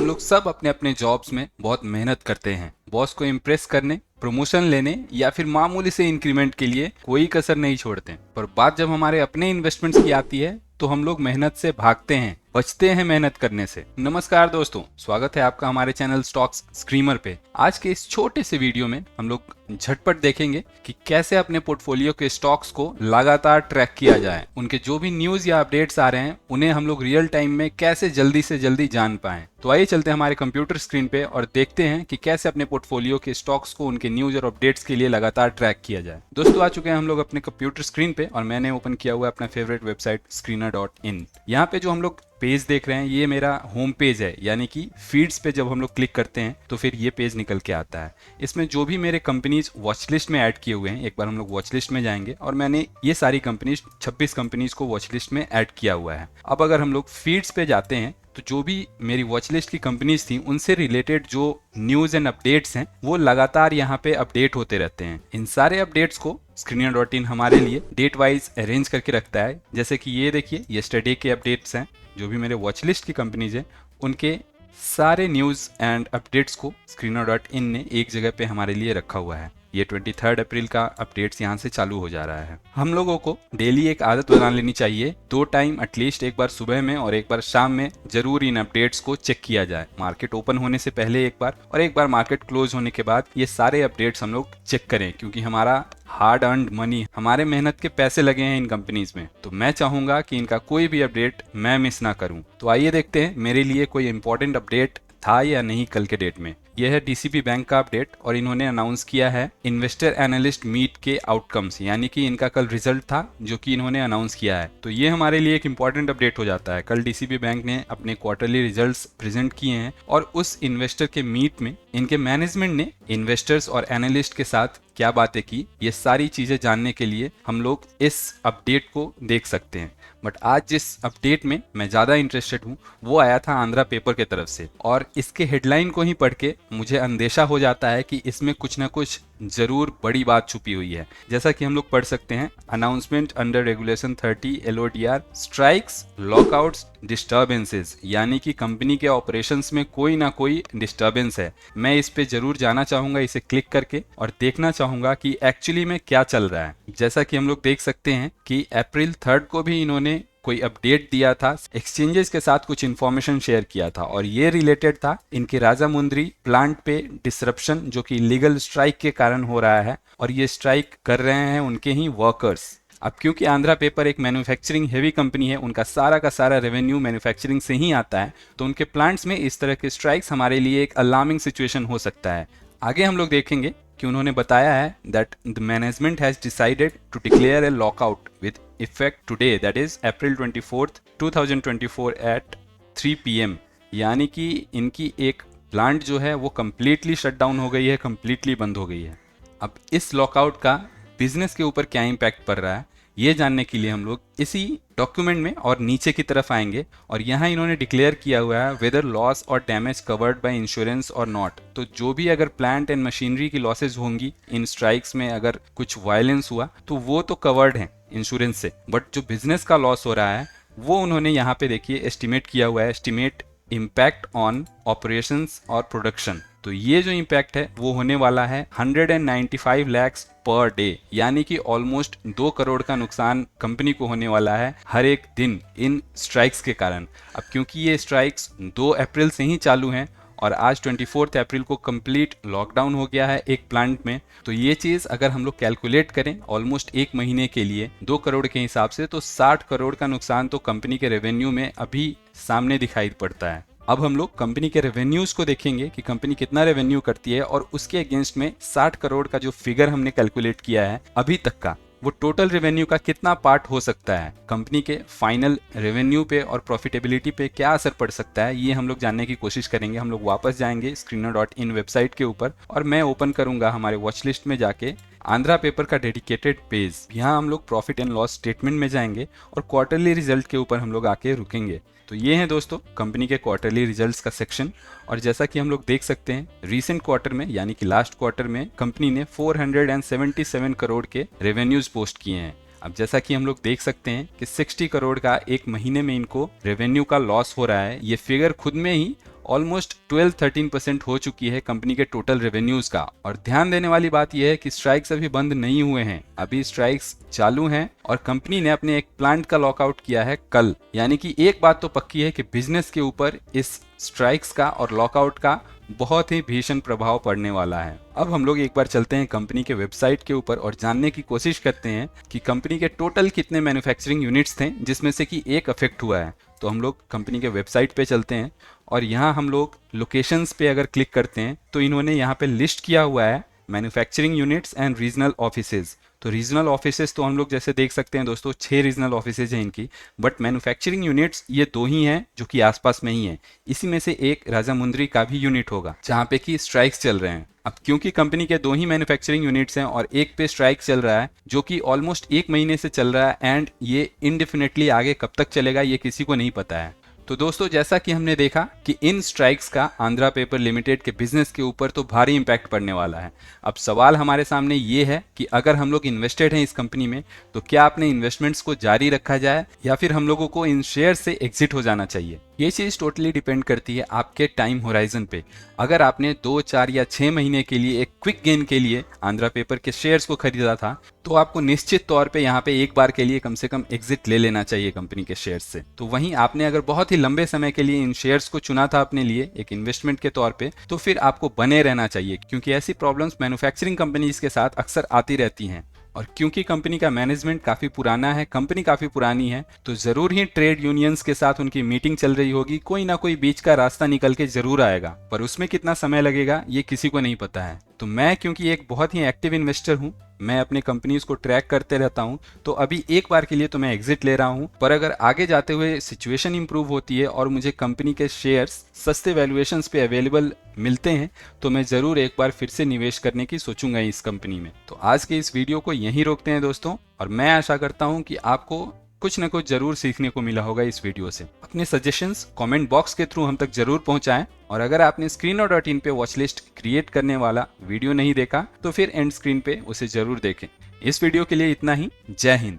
हम लोग सब अपने अपने जॉब्स में बहुत मेहनत करते हैं। बॉस को इम्प्रेस करने, प्रमोशन लेने या फिर मामूली से इंक्रीमेंट के लिए कोई कसर नहीं छोड़ते। पर बात जब हमारे अपने इन्वेस्टमेंट्स की आती है तो हम लोग मेहनत से भागते हैं, बचते हैं मेहनत करने से। नमस्कार दोस्तों, स्वागत है आपका हमारे चैनल स्टॉक्स स्क्रीमर पे। आज के इस छोटे से वीडियो में हम लोग झटपट देखेंगे कि कैसे अपने पोर्टफोलियो के स्टॉक्स को लगातार ट्रैक किया जाए। उनके जो भी न्यूज या अपडेट्स आ रहे हैं उन्हें हम लोग रियल टाइम में कैसे जल्दी से जल्दी जान पाएं। तो आइए चलते हैं हमारे कंप्यूटर स्क्रीन पे और देखते हैं कि कैसे अपने पोर्टफोलियो के स्टॉक्स को उनके न्यूज और अपडेट्स के लिए लगातार ट्रैक किया जाए। दोस्तों, आ चुके हैं हम लोग अपने कंप्यूटर स्क्रीन पे और मैंने ओपन किया हुआ है अपना फेवरेट वेबसाइट screener.in। यहाँ पे जो हम लोग पेज देख रहे हैं ये मेरा होम पेज है, यानी कि फीड्स पे जब हम लोग क्लिक करते हैं तो फिर ये पेज निकल के आता है। इसमें जो भी मेरे कंपनीज वॉच लिस्ट में ऐड किए हुए हैं, एक बार हम लोग वॉच लिस्ट में जाएंगे और मैंने ये सारी कंपनीज 26 कंपनीज को वॉच लिस्ट में ऐड किया हुआ है। अब अगर हम लोग फीड्स पे जाते हैं तो जो भी मेरी वॉच लिस्ट की कंपनीज थी उनसे रिलेटेड जो न्यूज एंड अपडेट्स हैं वो लगातार यहाँ पे अपडेट होते रहते हैं। इन सारे अपडेट्स को screener.in हमारे लिए डेट वाइज अरेंज करके रखता है। जैसे कि ये देखिए, येस्टरडे के अपडेट्स हैं, जो भी मेरे वॉच लिस्ट की कंपनीज हैं उनके सारे न्यूज एंड अपडेट्स को screener.in ने एक जगह पे हमारे लिए रखा हुआ है। ये 23 अप्रैल का अपडेट्स यहाँ से चालू हो जा रहा है। हम लोगों को डेली एक आदत बना लेनी चाहिए, 2 टाइम एटलीस्ट, एक बार सुबह में और एक बार शाम में जरूर इन अपडेट्स को चेक किया जाए। मार्केट ओपन होने से पहले एक बार और एक बार मार्केट क्लोज होने के बाद ये सारे अपडेट्स हम लोग चेक करें, क्योंकि हमारा हार्ड अर्नड मनी, हमारे मेहनत के पैसे लगे हैं इन कंपनीज में, तो मैं चाहूंगा कि इनका कोई भी अपडेट मैं मिस ना करूं। तो आइए देखते हैं मेरे लिए कोई इंपॉर्टेंट अपडेट था या नहीं कल के डेट में। यह है डीसीबी बैंक का अपडेट और इन्होंने अनाउंस किया है इन्वेस्टर एनालिस्ट मीट के आउटकम्स, यानी कि इनका कल रिजल्ट था जो कि इन्होंने अनाउंस किया है। तो ये हमारे लिए एक इंपॉर्टेंट अपडेट हो जाता है। कल डीसीबी बैंक ने अपने क्वार्टरली रिजल्ट्स प्रेजेंट किए हैं और उस इन्वेस्टर के मीट में इनके मैनेजमेंट ने इन्वेस्टर्स और एनालिस्ट के साथ क्या बातें की, ये सारी चीजें जानने के लिए हम लोग इस अपडेट को देख सकते हैं। बट आज जिस अपडेट में मैं ज़्यादा इंटरेस्टेड हूँ वो आया था आंध्रा पेपर के तरफ से, और इसके हेडलाइन को ही पढ़ के मुझे अंदेशा हो जाता है कि इसमें कुछ ना कुछ जरूर बड़ी बात छुपी हुई है। जैसा कि हम लोग पढ़ सकते हैं, announcement under regulation 30 LODR strikes lockouts disturbances, यानी कि कंपनी के ऑपरेशंस में कोई ना कोई डिस्टर्बेंस है। मैं इस पे जरूर जाना चाहूंगा, इसे क्लिक करके, और देखना चाहूंगा कि एक्चुअली में क्या चल रहा है। जैसा कि हम लोग देख सकते हैं कि अप्रैल 3 को भी इन्होंने कोई अपडेट दिया था, एक्सचेंजेस के साथ कुछ इन्फॉर्मेशन शेयर किया था और ये रिलेटेड था इनके राजामुंद्री प्लांट पे डिसरप्शन जो कि लीगल स्ट्राइक के कारण हो रहा है, और ये स्ट्राइक कर रहे हैं उनके ही वर्कर्स। अब क्योंकि आंध्रा पेपर एक मैन्युफैक्चरिंग हेवी कंपनी है, उनका सारा का सारा रेवेन्यू मैन्युफैक्चरिंग से ही आता है, तो उनके प्लांट्स में इस तरह के स्ट्राइक्स हमारे लिए एक अलार्मिंग सिचुएशन हो सकता है। आगे हम लोग देखेंगे कि उन्होंने बताया है that the management has decided to declare a lockout with effect today, that is April 24, 2024 at 3 PM, यानी कि इनकी एक प्लांट जो है वो कम्प्लीटली शट डाउन हो गई है, कम्प्लीटली बंद हो गई है। अब इस लॉकआउट का बिजनेस के ऊपर क्या इम्पैक्ट पड़ रहा है ये जानने के लिए हम लोग इसी डॉक्यूमेंट में और नीचे की तरफ आएंगे, और यहाँ इन्होंने डिक्लेयर किया हुआ है वेदर लॉस और डैमेज कवर्ड बाय इंश्योरेंस और नॉट। तो जो भी अगर प्लांट एंड मशीनरी की लॉसेज होंगी इन स्ट्राइक्स में, अगर कुछ वायलेंस हुआ तो वो तो कवर्ड है इंश्योरेंस से, बट जो बिजनेस का लॉस हो रहा है वो उन्होंने यहाँ पे देखिए एस्टिमेट किया हुआ है, एस्टिमेट इम्पैक्ट ऑन ऑपरेशंस और प्रोडक्शन। तो ये जो इम्पैक्ट है वो होने वाला है 195 लाख पर डे, यानी कि ऑलमोस्ट 2 करोड़ का नुकसान कंपनी को होने वाला है हर एक दिन इन स्ट्राइक्स के कारण। अब क्योंकि ये स्ट्राइक्स 2 अप्रैल से ही चालू हैं और आज 24 अप्रैल को कंप्लीट लॉकडाउन हो गया है एक प्लांट में, तो ये चीज़ अगर हम लोग कैलकुलेट करें ऑलमोस्ट 1 महीने के लिए 2 करोड़ के हिसाब से, तो 60 करोड़ का नुकसान तो कंपनी के रेवेन्यू में अभी सामने दिखाई पड़ता है। अब हम लोग कंपनी के रेवेन्यूज को देखेंगे कि कंपनी कितना रेवेन्यू करती है, और उसके अगेंस्ट में 60 करोड़ का जो फिगर हमने कैलकुलेट किया है अभी तक का, वो टोटल रेवेन्यू का कितना पार्ट हो सकता है, कंपनी के फाइनल रेवेन्यू पे और प्रॉफिटेबिलिटी पे क्या असर पड़ सकता है, ये हम लोग जानने की कोशिश करेंगे। हम लोग वापस जाएंगे screener.in वेबसाइट के ऊपर और मैं ओपन करूंगा हमारे वॉच लिस्ट में जाके आंध्रा पेपर का डेडिकेटेड पेज। यहाँ हम लोग प्रॉफिट एंड लॉस स्टेटमेंट में जाएंगे और क्वार्टरली रिजल्ट के ऊपर हम लोग आके रुकेंगे। तो ये है दोस्तों कंपनी के क्वार्टरली रिजल्ट्स का सेक्शन, और जैसा कि हम लोग देख सकते हैं रीसेंट क्वार्टर में यानी कि लास्ट क्वार्टर में कंपनी ने 477 करोड़ के रेवेन्यूज पोस्ट किए हैं। अब जैसा कि हम लोग देख सकते हैं कि 60 करोड़ का एक महीने में इनको रेवेन्यू का लॉस हो रहा है। ये फिगर खुद में ही ऑलमोस्ट 12-13% हो चुकी है कंपनी के टोटल रेवेन्यूज का। और ध्यान देने वाली बात यह है कि स्ट्राइक्स अभी बंद नहीं हुए हैं, अभी स्ट्राइक्स चालू हैं और कंपनी ने अपने एक प्लांट का लॉकआउट किया है कल। यानी कि एक बात तो पक्की है कि बिजनेस के ऊपर इस स्ट्राइक्स का और लॉकआउट का बहुत ही भीषण प्रभाव पड़ने वाला है। अब हम लोग एक बार चलते हैं कंपनी के वेबसाइट के ऊपर और जानने की कोशिश करते हैं कि कंपनी के टोटल कितने मैन्युफैक्चरिंग यूनिट्स थे जिसमें से कि एक अफेक्ट हुआ है। तो हम लोग कंपनी के वेबसाइट पे चलते हैं और यहाँ हम लोग लोकेशंस पे अगर क्लिक करते हैं तो इन्होंने यहाँ पे लिस्ट किया हुआ है manufacturing units and regional offices. तो रीजनल ऑफिसेज तो हम लोग जैसे देख सकते हैं दोस्तों 6 रीजनल ऑफिसेज हैं इनकी, बट मैन्युफैक्चरिंग यूनिट्स ये 2 ही हैं जो कि आसपास में ही हैं। इसी में से एक राजामुंद्री का भी यूनिट होगा जहाँ पे कि स्ट्राइक्स चल रहे हैं। अब क्योंकि कंपनी के 2 ही मैन्युफैक्चरिंग यूनिट्स हैं और एक पे स्ट्राइक चल रहा है जो कि ऑलमोस्ट 1 महीने से चल रहा है एंड ये इनडेफिनेटली आगे कब तक चलेगा ये किसी को नहीं पता है। तो दोस्तों जैसा कि हमने देखा कि इन स्ट्राइक्स का आंध्रा पेपर लिमिटेड के बिजनेस के ऊपर तो भारी इंपैक्ट पड़ने वाला है। अब सवाल हमारे सामने ये है कि अगर हम लोग इन्वेस्टेड हैं इस कंपनी में तो क्या अपने इन्वेस्टमेंट्स को जारी रखा जाए या फिर हम लोगों को इन शेयर से एग्जिट हो जाना चाहिए। ये चीज़ टोटली डिपेंड करती है आपके टाइम होराइजन पे। अगर आपने 2, 4 या 6 महीने के लिए एक क्विक गेन के लिए आंध्रा पेपर के शेयर्स को खरीदा था तो आपको निश्चित तौर पे यहाँ पे एक बार के लिए कम से कम एग्जिट ले लेना चाहिए कंपनी के शेयर्स से। तो वहीं आपने अगर बहुत ही लंबे समय के लिए इन शेयर्स को चुना था अपने लिए एक इन्वेस्टमेंट के तौर पे तो फिर आपको बने रहना चाहिए, क्योंकि ऐसी प्रॉब्लम्स मैन्युफैक्चरिंग कंपनीज के साथ अक्सर आती रहती हैं। और क्योंकि कंपनी का मैनेजमेंट काफ़ी पुराना है, कंपनी काफ़ी पुरानी है, तो ज़रूर ही ट्रेड यूनियंस के साथ उनकी मीटिंग चल रही होगी, कोई ना कोई बीच का रास्ता निकल के ज़रूर आएगा, पर उसमें कितना समय लगेगा ये किसी को नहीं पता है। तो मैं क्योंकि एक बहुत ही एक्टिव इन्वेस्टर हूँ, मैं अपने कंपनीज को ट्रैक करते रहता हूँ, तो अभी एक बार के लिए तो मैं एग्जिट ले रहा हूँ, पर अगर आगे जाते हुए सिचुएशन इंप्रूव होती है और मुझे कंपनी के शेयर्स सस्ते वैल्यूएशंस पे अवेलेबल मिलते हैं तो मैं ज़रूर एक बार फिर से निवेश करने की सोचूंगा इस कंपनी में। तो आज के इस वीडियो को यहीं रोकते हैं दोस्तों, और मैं आशा करता हूँ कि आपको कुछ न कुछ जरूर सीखने को मिला होगा इस वीडियो से। अपने सजेशंस कमेंट बॉक्स के थ्रू हम तक जरूर पहुंचाएं, और अगर आपने Screener.in पे वॉच लिस्ट क्रिएट करने वाला वीडियो नहीं देखा तो फिर एंड स्क्रीन पे उसे जरूर देखें। इस वीडियो के लिए इतना ही। जय हिंद।